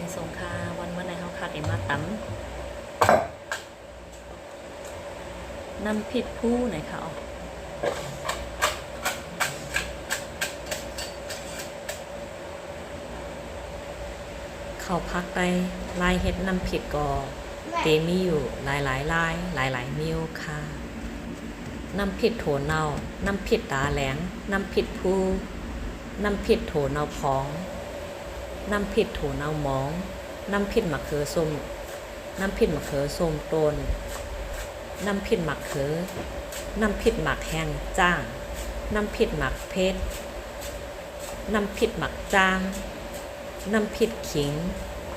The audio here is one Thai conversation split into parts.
อยสงคาวันเมื่อไหร่เขาคัดเอ็มมาตั้มน้ำผิดผู้ไหนคะอ๋อเขาพักไปลายเฮ็ดน้ำผิดก่อเตมีอยู่หลายลายหลายมิวค่ะน้ำผิดโถเนาน้ำผิดตาแหลงน้ำผิดผู้น้ำผิดโถเนาพองน้ำผิดโถเนาหมองน้ำผิดมะเขือส้มน้ำผิดมะเขือส้มต้นน้ำผิดหมักเขือน้ำผิดหมักแห้งจ้างน้ำผิดหมักเพชรน้ำผิดหมักจ้างน้ำผิดขิง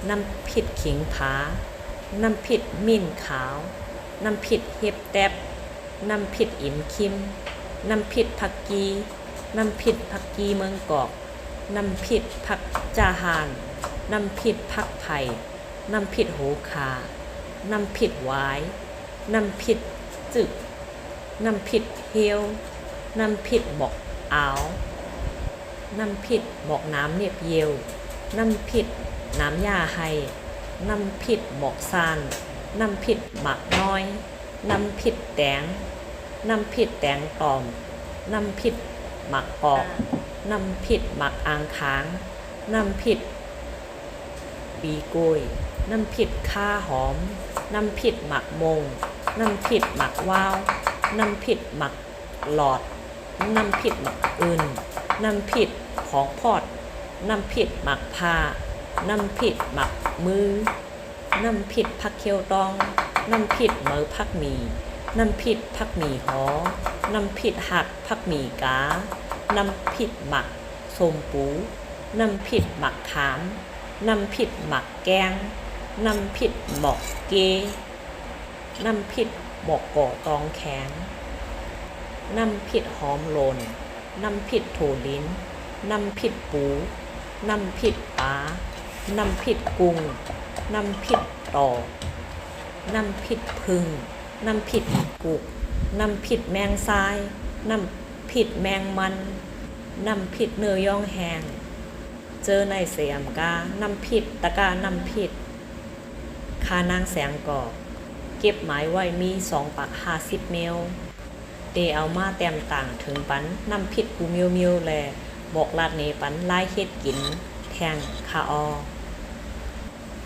น้ำผิดขิงผาน้ำผิดมิ้นขาวน้ำผิดเห็บแตบน้ำผิดอิ่มคิมน้ำผิดผักกีน้ำผิดผักกีเมืองกอกน้ำผิดผักจาหานน้ำผิดผักไผ่น้ำผิดโหขาน้ำผิดหวายน้ำผิดจึกน้ำผิดเฮียวน้ำผิดบอกอ่าวน้ำผิดบอกน้ำเนียบเยวน้ำผิดน้ำยาไฮน้ำผิดบอกซานน้ำผิดหมักน้อยน้ำผิดแตงน้ำผิดแตงตอมน้ำผิดหมักปอกน้ำผิดหมักอ่างค้างน้ำผิดปีกล้วยน้ำผิดข้าหอมน้ำผิดหมักมงน้ำผิดหมักว้าวน้ำผิดหมักหลอดน้ำผิดหมักอื่นน้ำผิดของพอดน้ำผิดหมักผ้าน้ำผิดหมักมือน้ำผิดผักเคียวตองน้ำผิดเมือผักหมี่น้ำผิดผักหมี่หอน้ำผิดหักผักหมี่กาน้ำผิดหมักส้มปูน้ำผิดหมักขามน้ำผิดหมักแกงน้ำผิดหมอกเกน้ำผิดหมอกก่อตองแข็งน้ำผิดหอมโลนน้ำผิดโถลิ้นน้ำผิดปูน้ำผิดปลาน้ำผิดกุ้งน้ำผิดต่อน้ำผิดพึ่งน้ำผิดกุกน้ำผิดแมงทรายน้ำผิดแมงมันน้ำผิดเนื้อย่องแหงเจอในเสียมกาน้ำผิดตะกาน้ำผิดคานางแสงก่อเก็บหมายไว้มี2 ปัก50 เมลเตเอามาแต้มต่างถึงปันน้ำผิดกูเมียวแลบอกลาดเนปันลายเฮ็ดกินแทงคาออ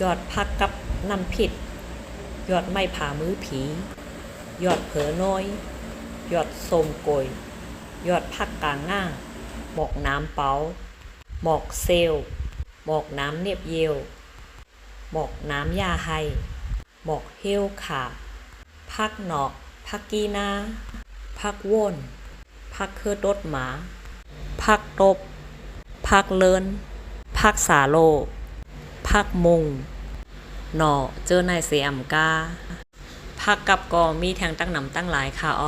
ยอดพักกับน้ำผิดยอดไม้ผ่ามือผียอดเผลอน้อยยอดส้มโกยยอดพักกลางง่างหมอกน้ำเปาหมอกเซลหมอกน้ำเนียบเยวหมอกน้ำยาไฮหมอกเฮลขาพักหนอกพักกีนาพักว่นพักเครือตดหมาพักตบพักเลินพักสาโลพักมุงหน่อเจอในเสียมกาพักกับกอมีแทงตั้งหนำตั้งหลายค่ะอ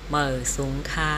เหมอสูงค่ะ